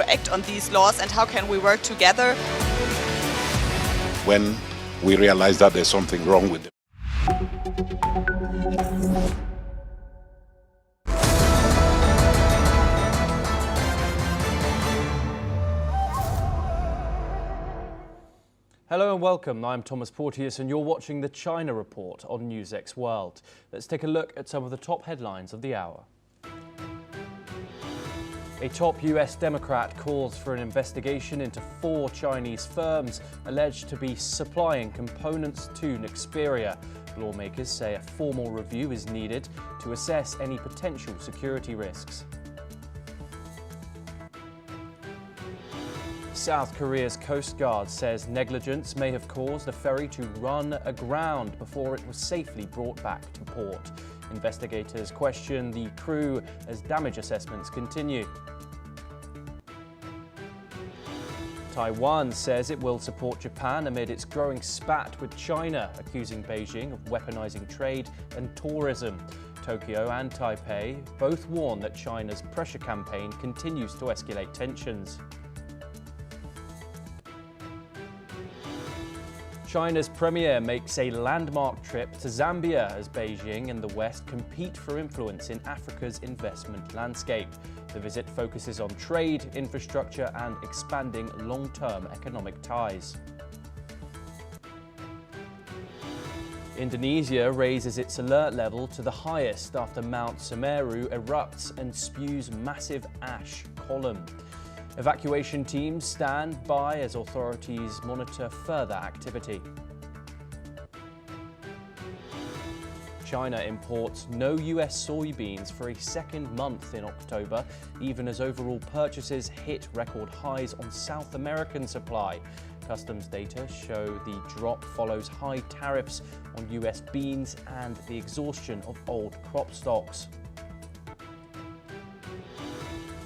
act on these laws and how can we work together? When we realize that there's something wrong with them. Hello and welcome. I'm Thomas Porteous and you're watching the China Report on NewsX World. Let's take a look at some of the top headlines of the hour. A top US Democrat calls for an investigation into 4 Chinese firms alleged to be supplying components to Nexperia. Lawmakers say a formal review is needed to assess any potential security risks. South Korea's Coast Guard says negligence may have caused a ferry to run aground before it was safely brought back to port. Investigators question the crew as damage assessments continue. Taiwan says it will support Japan amid its growing spat with China, accusing Beijing of weaponizing trade and tourism. Tokyo and Taipei both warn that China's pressure campaign continues to escalate tensions. China's premier makes a landmark trip to Zambia as Beijing and the West compete for influence in Africa's investment landscape. The visit focuses on trade, infrastructure and expanding long-term economic ties. Indonesia raises its alert level to the highest after Mount Semeru erupts and spews massive ash column. Evacuation teams stand by as authorities monitor further activity. China imports no US soybeans for a second month in October, even as overall purchases hit record highs on South American supply. Customs data show the drop follows high tariffs on US beans and the exhaustion of old crop stocks.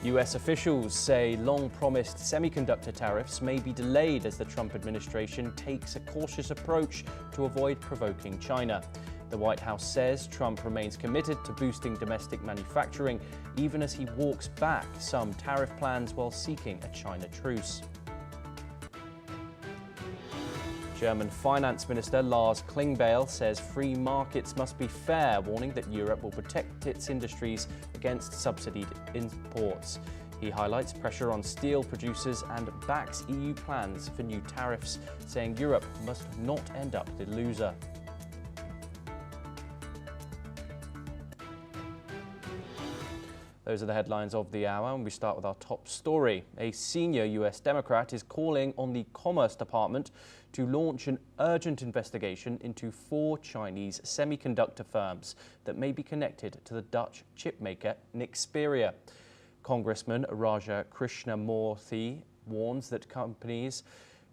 US officials say long-promised semiconductor tariffs may be delayed as the Trump administration takes a cautious approach to avoid provoking China. The White House says Trump remains committed to boosting domestic manufacturing, even as he walks back some tariff plans while seeking a China truce. German Finance Minister Lars Klingbeil says free markets must be fair, warning that Europe will protect its industries against subsidied imports. He highlights pressure on steel producers and backs EU plans for new tariffs, saying Europe must not end up the loser. Those are the headlines of the hour, and we start with our top story. A senior US Democrat is calling on the Commerce Department to launch an urgent investigation into 4 Chinese semiconductor firms that may be connected to the Dutch chipmaker Nexperia. Congressman Raja Krishnamurthy warns that companies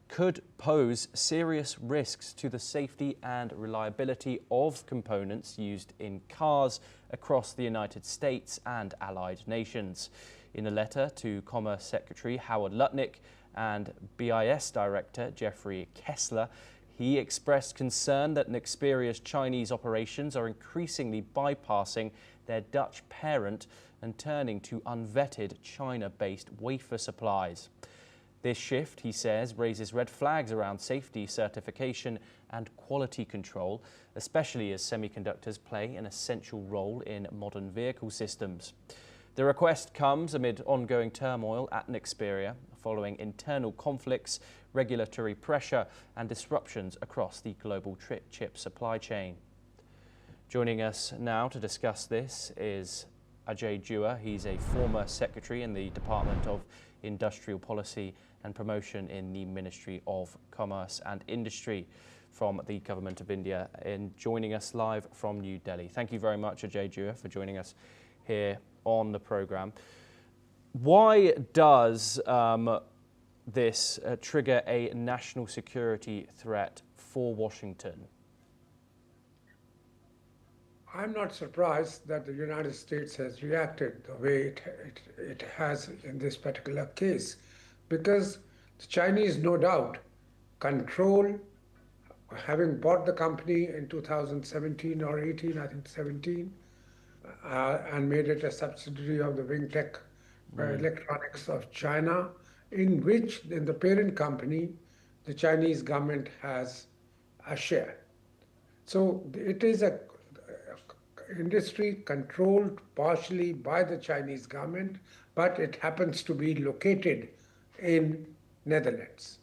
could pose serious risks to the safety and reliability of components used in cars across the United States and allied nations. In a letter to Commerce Secretary Howard Lutnick and BIS Director Jeffrey Kessler, he expressed concern that Nexperia's Chinese operations are increasingly bypassing their Dutch parent and turning to unvetted China-based wafer supplies. This shift, he says, raises red flags around safety certification and quality control, especially as semiconductors play an essential role in modern vehicle systems. The request comes amid ongoing turmoil at Nexperia, following internal conflicts, regulatory pressure and disruptions across the global chip supply chain. Joining us now to discuss this is Ajay Jua. He's a former secretary in the Department of Industrial Policy and Promotion in the Ministry of Commerce and Industry from the Government of India, and joining us live from New Delhi. Thank you very much, Ajay Jua, for joining us here on the programme. Why does this trigger a national security threat for Washington? I'm not surprised that the United States has reacted the way it has in this particular case, because the Chinese, no doubt, control, having bought the company in 2017 or 18, I think 17, and made it a subsidiary of the Wing Tech Electronics of China, in which in the parent company, the Chinese government has a share. So it is a industry controlled partially by the Chinese government, but it happens to be located in Netherlands.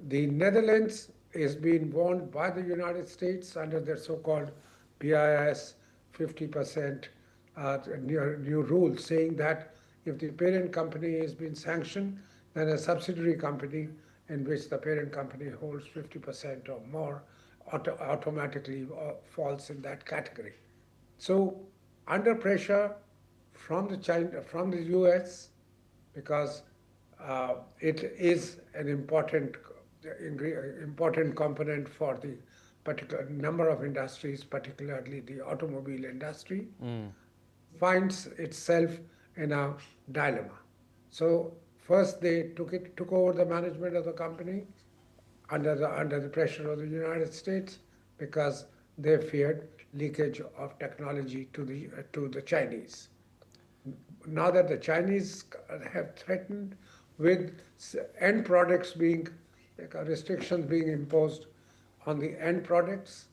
The Netherlands is being warned by the United States under their so-called BIS 50% new rule, saying that if the parent company is being sanctioned, then a subsidiary company in which the parent company holds 50% or more automatically falls in that category. So under pressure from the US, because it is an important component for the particular number of industries, particularly the automobile industry, finds itself in a dilemma. So first they took over the management of the company under the pressure of the United States because they feared leakage of technology to the Chinese. Now that the Chinese have threatened with end products being restrictions being imposed on the end products,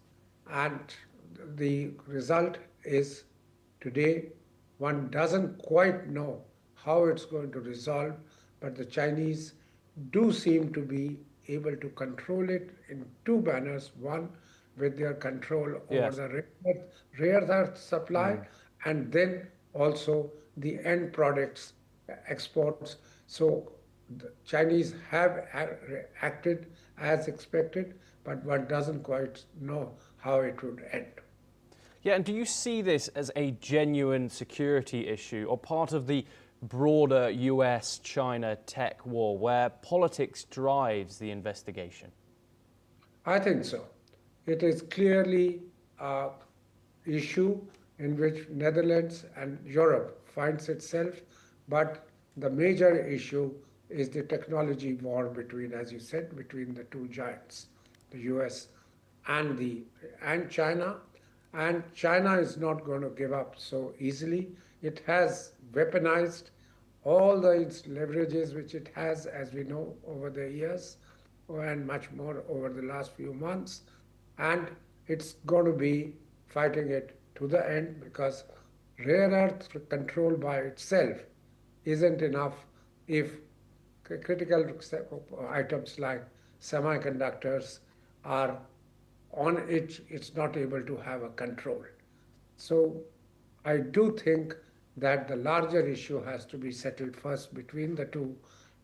and the result is today one doesn't quite know how it's going to resolve, but the Chinese do seem to be able to control it in two manners. One, with their control over the rare earth supply, and then also the end products exports. So the Chinese have acted as expected, but one doesn't quite know how it would end. Yeah, and do you see this as a genuine security issue or part of the broader US-China tech war where politics drives the investigation? I think so. It is clearly an issue in which Netherlands and Europe finds itself, but the major issue is the technology war between, as you said, between the two giants, the US and China. And China is not going to give up so easily. It has weaponized all the leverages which it has, as we know, over the years, and much more over the last few months. And it's going to be fighting it to the end, because rare earth control by itself isn't enough if critical items like semiconductors are on it, it's not able to have a control. So I do think that the larger issue has to be settled first between the two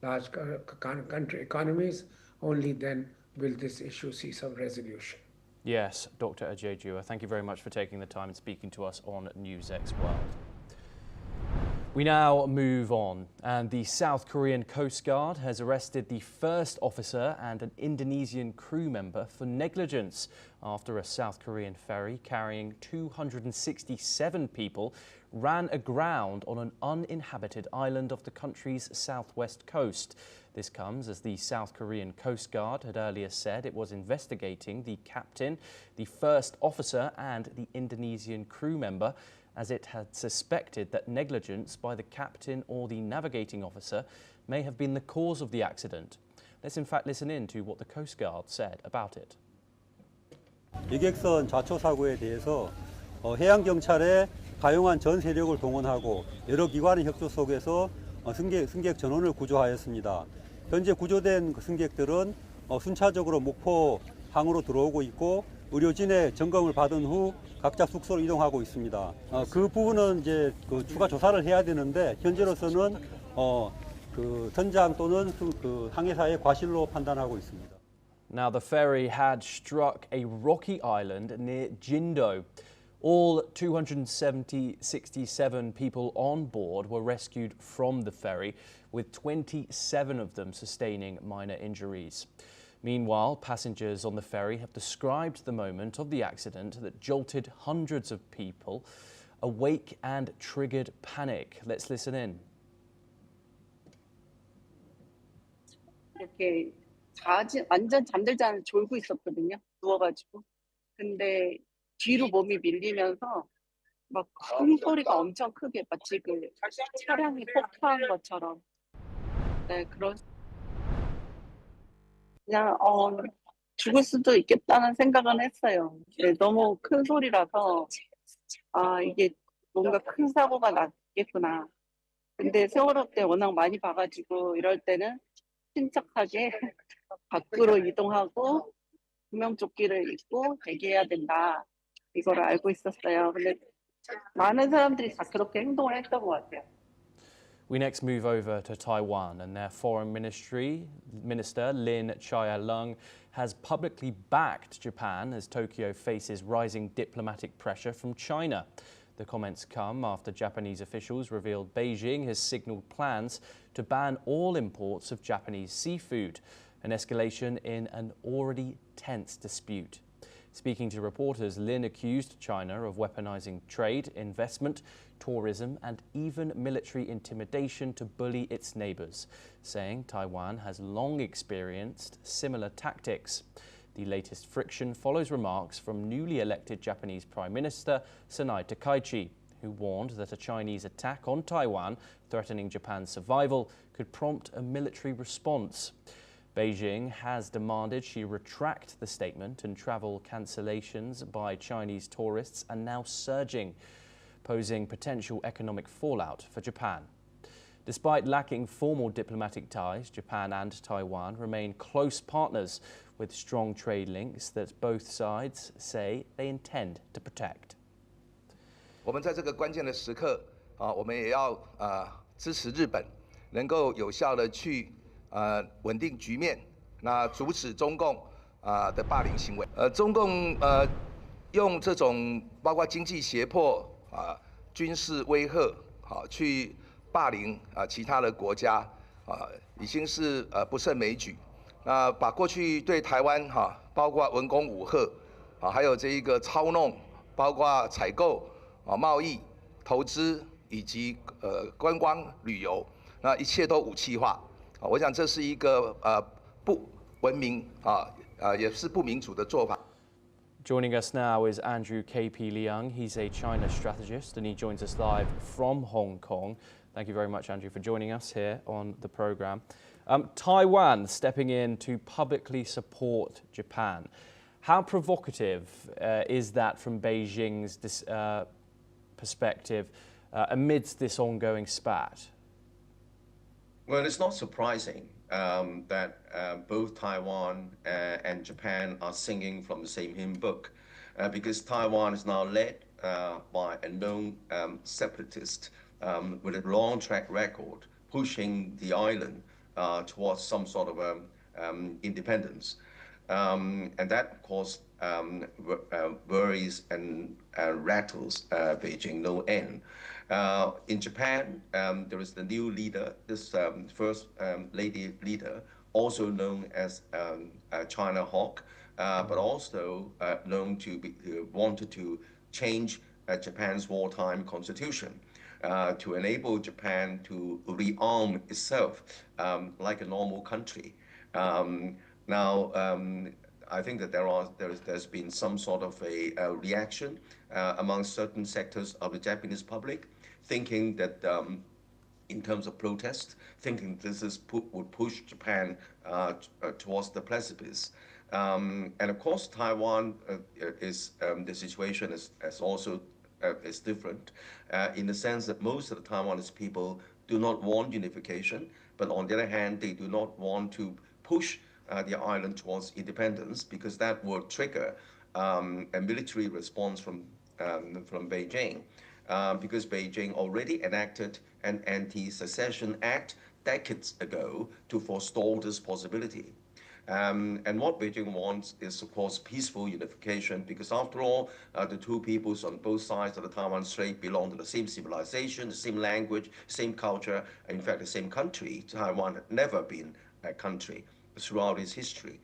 large country economies. Only then will this issue see some resolution. Yes, Dr. Ajay Jua, thank you very much for taking the time and speaking to us on NewsX World. We now move on, and the South Korean Coast Guard has arrested the first officer and an Indonesian crew member for negligence after a South Korean ferry carrying 267 people ran aground on an uninhabited island off the country's southwest coast. This comes as the South Korean Coast Guard had earlier said it was investigating the captain, the first officer and the Indonesian crew member, as it had suspected that negligence by the captain or the navigating officer may have been the cause of the accident. Let's in fact listen in to what the Coast Guard said about it. 이객선 좌초 사고에 대해서 해양경찰의 가용한 전 세력을 동원하고 여러 기관의 협조 속에서 승객 전원을 구조하였습니다. 현재 구조된 승객들은 순차적으로 목포 항으로 들어오고 있고 의료진의 점검을 받은 후 각자 숙소로 이동하고 있습니다. 그 부분은 이제 추가 조사를 해야 되는데 현재로서는 선장 또는 항해사의 과실로 판단하고 있습니다. Now the ferry had struck a rocky island near Jindo. All 267 people on board were rescued from the ferry, with 27 of them sustaining minor injuries. Meanwhile, passengers on the ferry have described the moment of the accident that jolted hundreds of people awake and triggered panic. Let's listen in. 이렇게 완전 잠들지 않아 졸고 있었거든요. 누워가지고. 근데 뒤로 몸이 밀리면서 막 큰 소리가 엄청 크게 마치 그 차량이 폭파한 것처럼 네 그런 그냥 죽을 수도 있겠다는 생각은 했어요. 네, 너무 큰 소리라서 아 이게 뭔가 큰 사고가 났겠구나. 근데 세월호 때 워낙 많이 봐가지고 이럴 때는 침착하게 밖으로 이동하고 구명조끼를 입고 대기해야 된다. 이걸 알고 있었어요. 근데 많은 사람들이 다 그렇게 행동을 했던 것 같아요. We next move over to Taiwan, and their foreign minister Lin Chia-Lung has publicly backed Japan as Tokyo faces rising diplomatic pressure from China. The comments come after Japanese officials revealed Beijing has signalled plans to ban all imports of Japanese seafood, an escalation in an already tense dispute. Speaking to reporters, Lin accused China of weaponizing trade, investment, tourism and even military intimidation to bully its neighbours, saying Taiwan has long experienced similar tactics. The latest friction follows remarks from newly elected Japanese Prime Minister Sanai Takaichi, who warned that a Chinese attack on Taiwan, threatening Japan's survival, could prompt a military response. Beijing has demanded she retract the statement, and travel cancellations by Chinese tourists are now surging, posing potential economic fallout for Japan. Despite lacking formal diplomatic ties, Japan and Taiwan remain close partners with strong trade links that both sides say they intend to protect. 我们在这个关键的时刻我们也要支持日本能够有效的去稳定局面，那阻止中共的霸凌行为。中共用这种包括经济胁迫军事威吓去霸凌其他的国家已经是不胜枚举。那把过去对台湾包括文攻武吓还有这一个操弄，包括采购贸易、投资以及观光旅游，那一切都武器化。我想这是一个不文明也是不民主的做法。Joining us now is Andrew K.P. Leung. He's a China strategist and he joins us live from Hong Kong. Thank you very much, Andrew, for joining us here on the programme. Taiwan stepping in to publicly support Japan. How provocative is that from Beijing's perspective amidst this ongoing spat? Well, it's not surprising that both Taiwan and Japan are singing from the same hymn book because Taiwan is now led by a known separatist with a long track record pushing the island towards some sort of independence. And that, of course, worries and rattles Beijing no end. In Japan, there is the new leader, this first lady leader, also known as China Hawk, but also known to be wanted to change Japan's wartime constitution to enable Japan to rearm itself like a normal country. Now, I think that there's been some sort of a reaction among certain sectors of the Japanese public, thinking that in terms of protest, thinking this is would push Japan towards the precipice. And of course, Taiwan is the situation is also is different in the sense that most of the Taiwanese people do not want unification, but on the other hand, they do not want to push the island towards independence because that will trigger a military response from Beijing. Because Beijing already enacted an anti-secession act decades ago to forestall this possibility. And what Beijing wants is, of course, peaceful unification, because after all, the two peoples on both sides of the Taiwan Strait belong to the same civilization, the same language, same culture, in fact, the same country. Taiwan had never been a country throughout its history.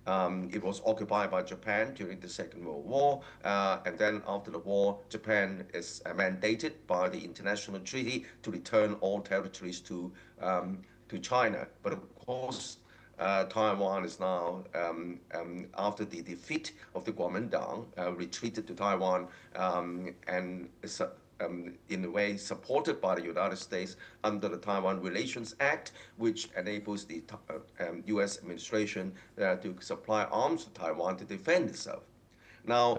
It was occupied by Japan during the Second World War, and then after the war, Japan is mandated by the international treaty to return all territories to China. But of course, Taiwan is now, after the defeat of the Kuomintang, retreated to Taiwan and is, in a way supported by the United States under the Taiwan Relations Act, which enables the U.S. administration to supply arms to Taiwan to defend itself. Now,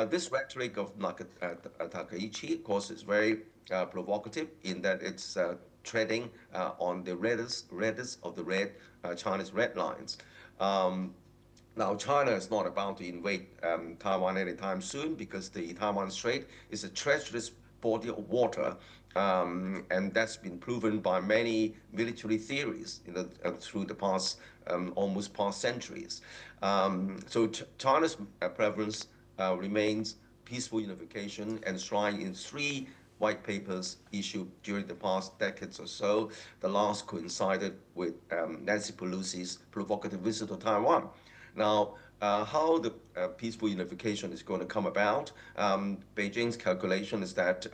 this rhetoric of Takaichi, of course, is very provocative in that it's treading on the reddest of the China's red lines. Now, China is not about to invade Taiwan anytime soon because the Taiwan Strait is a treacherous body of water, and that's been proven by many military theories through the past almost past centuries. So China's preference remains peaceful unification, enshrined in 3 white papers issued during the past decades or so. The last coincided with Nancy Pelosi's provocative visit to Taiwan. Now, how the peaceful unification is going to come about, Beijing's calculation is that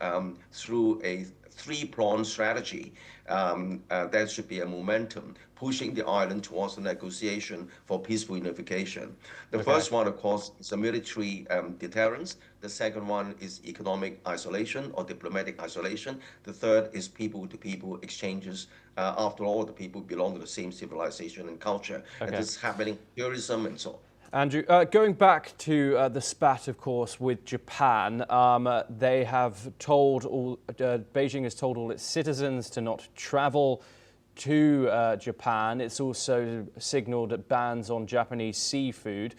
through a 3-pronged strategy, there should be a momentum pushing the island towards the negotiation for peaceful unification. The first one, of course, is a military deterrence. The second one is economic isolation or diplomatic isolation. The third is people-to-people exchanges. After all, the people belong to the same civilization and culture. And this is happening, tourism and so on. Andrew, going back to the spat, of course, with Japan, they have told Beijing has told all its citizens to not travel to Japan. It's also signalled bans on Japanese seafood.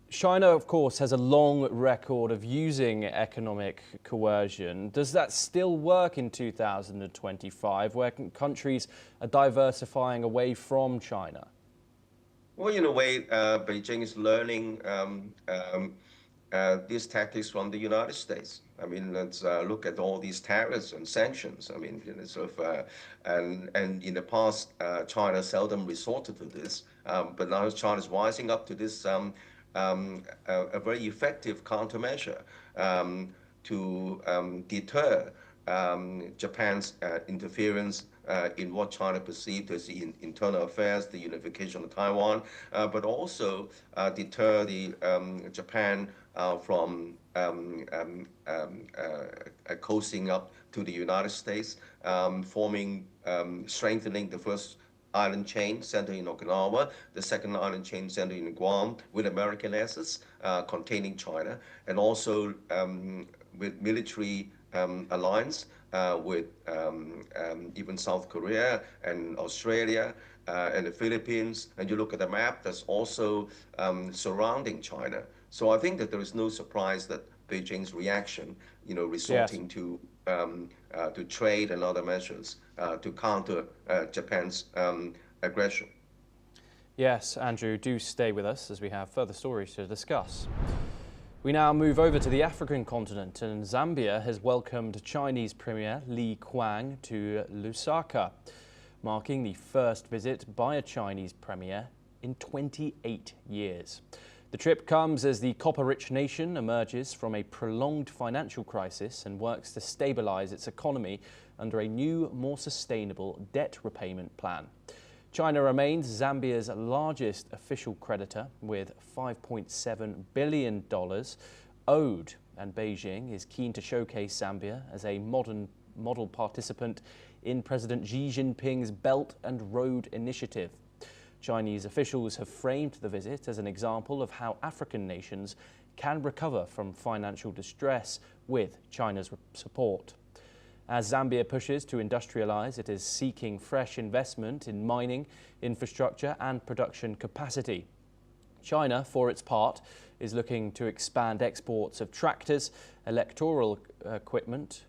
China, of course, has a long record of using economic coercion. Does that still work in 2025, where countries are diversifying away from China? Well, in a way, Beijing is learning these tactics from the United States. I mean, let's look at all these tariffs and sanctions. I mean, and in the past, China seldom resorted to this, but now China is rising up to this a very effective countermeasure to deter Japan's interference in what China perceived as the internal affairs, the unification of Taiwan, but also deter Japan from coasting up to the United States, strengthening the first island chain centered in Okinawa, the second island chain centered in Guam, with American assets containing China, and also with military alliance with even South Korea and Australia and the Philippines. And you look at the map, that's also surrounding China. So I think that there is no surprise that Beijing's reaction, resorting to trade and other measures to counter Japan's aggression. Yes, Andrew, do stay with us as we have further stories to discuss. We now move over to the African continent, and Zambia has welcomed Chinese Premier Li Qiang to Lusaka, marking the first visit by a Chinese premier in 28 years. The trip comes as the copper-rich nation emerges from a prolonged financial crisis and works to stabilise its economy under a new, more sustainable debt repayment plan. China remains Zambia's largest official creditor with $5.7 billion owed, and Beijing is keen to showcase Zambia as a model participant in President Xi Jinping's Belt and Road Initiative. Chinese officials have framed the visit as an example of how African nations can recover from financial distress with China's support. As Zambia pushes to industrialise, it is seeking fresh investment in mining, infrastructure and production capacity. China, for its part, is looking to expand exports of tractors, electrical equipment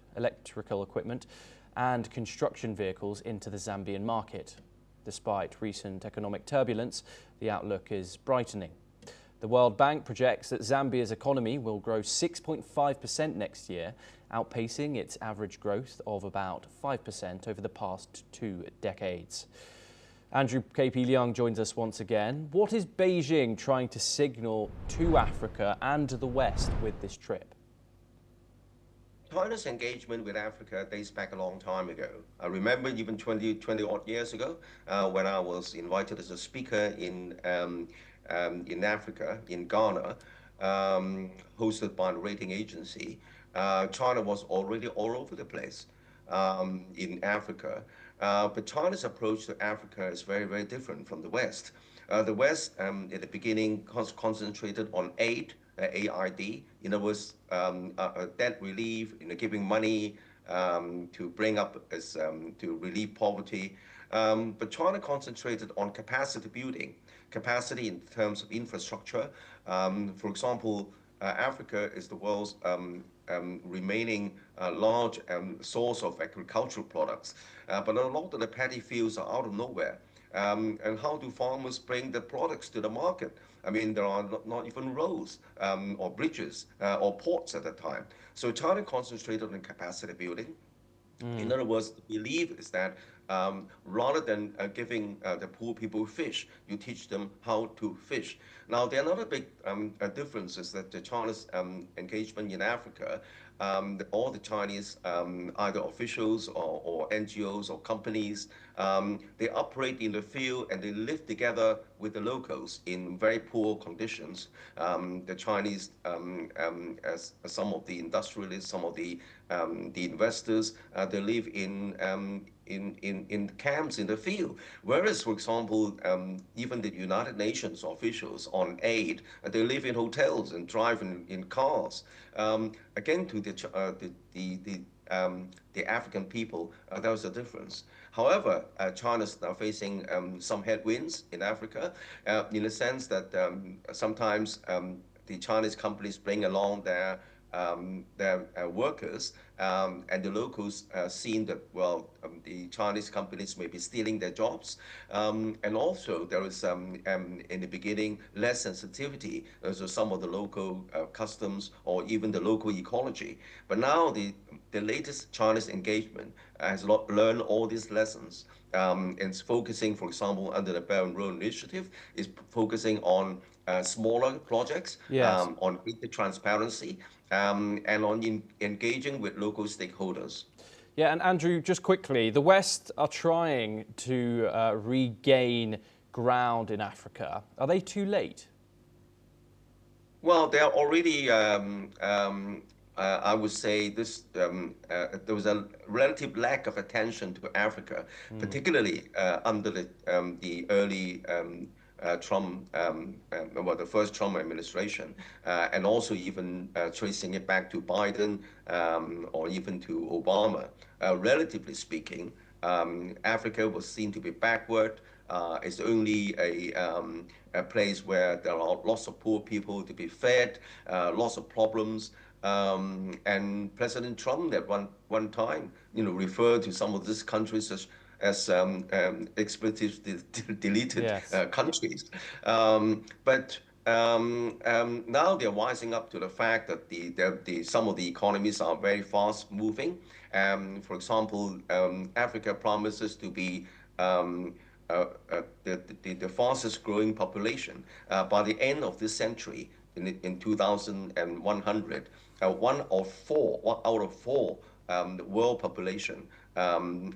and construction vehicles into the Zambian market. Despite recent economic turbulence, the outlook is brightening. The World Bank projects that Zambia's economy will grow 6.5% next year, outpacing its average growth of about 5% over the past 2 decades. Andrew KP Leung joins us once again. What is Beijing trying to signal to Africa and the West with this trip? China's engagement with Africa dates back a long time ago. I remember even 20 odd years ago when I was invited as a speaker in Africa, in Ghana, hosted by a rating agency. China was already all over the place in Africa. But China's approach to Africa is very, very different from the West. The West, at the beginning, concentrated on aid, AID, in other words, debt relief, giving money to bring up to relieve poverty. But China concentrated on capacity building, capacity in terms of infrastructure. For example, Africa is the world's remaining large source of agricultural products. But a lot of the paddy fields are out of nowhere. And how do farmers bring the products to the market? I mean, there are not even roads or bridges or ports at the time. So China concentrated on capacity building. In other words, the belief is that rather than giving the poor people fish, you teach them how to fish. Now, the another big difference is that the China's engagement in Africa, all the Chinese, either officials or NGOs or companies, they operate in the field and they live together with the locals in very poor conditions. The Chinese, as some of the industrialists, some of the investors, they live in camps in the field. Whereas, for example, even the United Nations officials on aid, they live in hotels and drive in cars. Again, to the African people, there was a difference. However, China's now facing some headwinds in Africa, in the sense that sometimes the Chinese companies bring along their workers, and the locals seeing that, well, the Chinese companies may be stealing their jobs. And also there is, in the beginning, less sensitivity to some of the local customs or even the local ecology. But now the latest Chinese engagement has learned all these lessons. And it's focusing, for example, under the Belt and Road Initiative, is focusing on smaller projects, Yes. on greater transparency, and on engaging with local stakeholders. Yeah, and Andrew, just quickly, the West are trying to regain ground in Africa. Are they too late? Well, they are already, I would say, there was a relative lack of attention to Africa, particularly under the early Trump, well, the first Trump administration, and also even tracing it back to Biden or even to Obama. Relatively speaking, Africa was seen to be backward. It's only a place where there are lots of poor people to be fed, lots of problems. And President Trump at one time, referred to some of these countries as expletive deleted Yes. countries. But now they're wising up to the fact that some of the economies are very fast moving. For example, Africa promises to be the fastest growing population by the end of this century, in 2100. One out of four world population,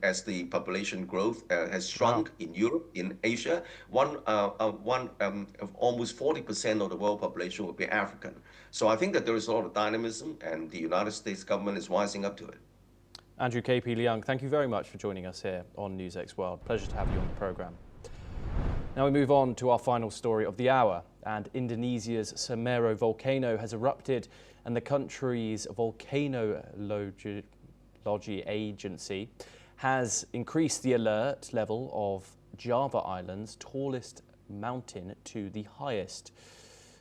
as the population growth has shrunk in Europe, in Asia, almost 40% of the world population will be African. So I think that there is a lot of dynamism, and the United States government is wising up to it. Andrew KP Leung, thank you very much for joining us here on NewsX World. Pleasure to have you on the programme. Now we move on to our final story of the hour, and Indonesia's Semeru volcano has erupted, and the country's volcanology agency has increased the alert level of Java Island's tallest mountain to the highest.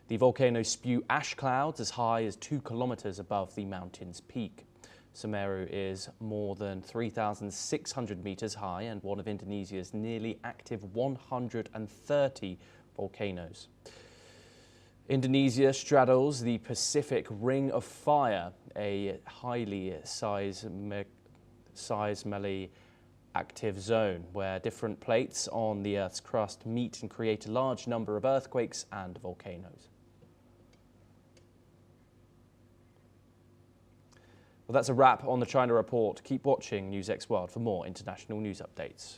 The volcano spew ash clouds as high as 2 kilometers above the mountain's peak. Semeru is more than 3,600 meters high and one of Indonesia's nearly active 130 volcanoes. Indonesia straddles the Pacific Ring of Fire, a highly seismically active zone where different plates on the Earth's crust meet and create a large number of earthquakes and volcanoes. Well, that's a wrap on the China Report. Keep watching NewsX World for more international news updates.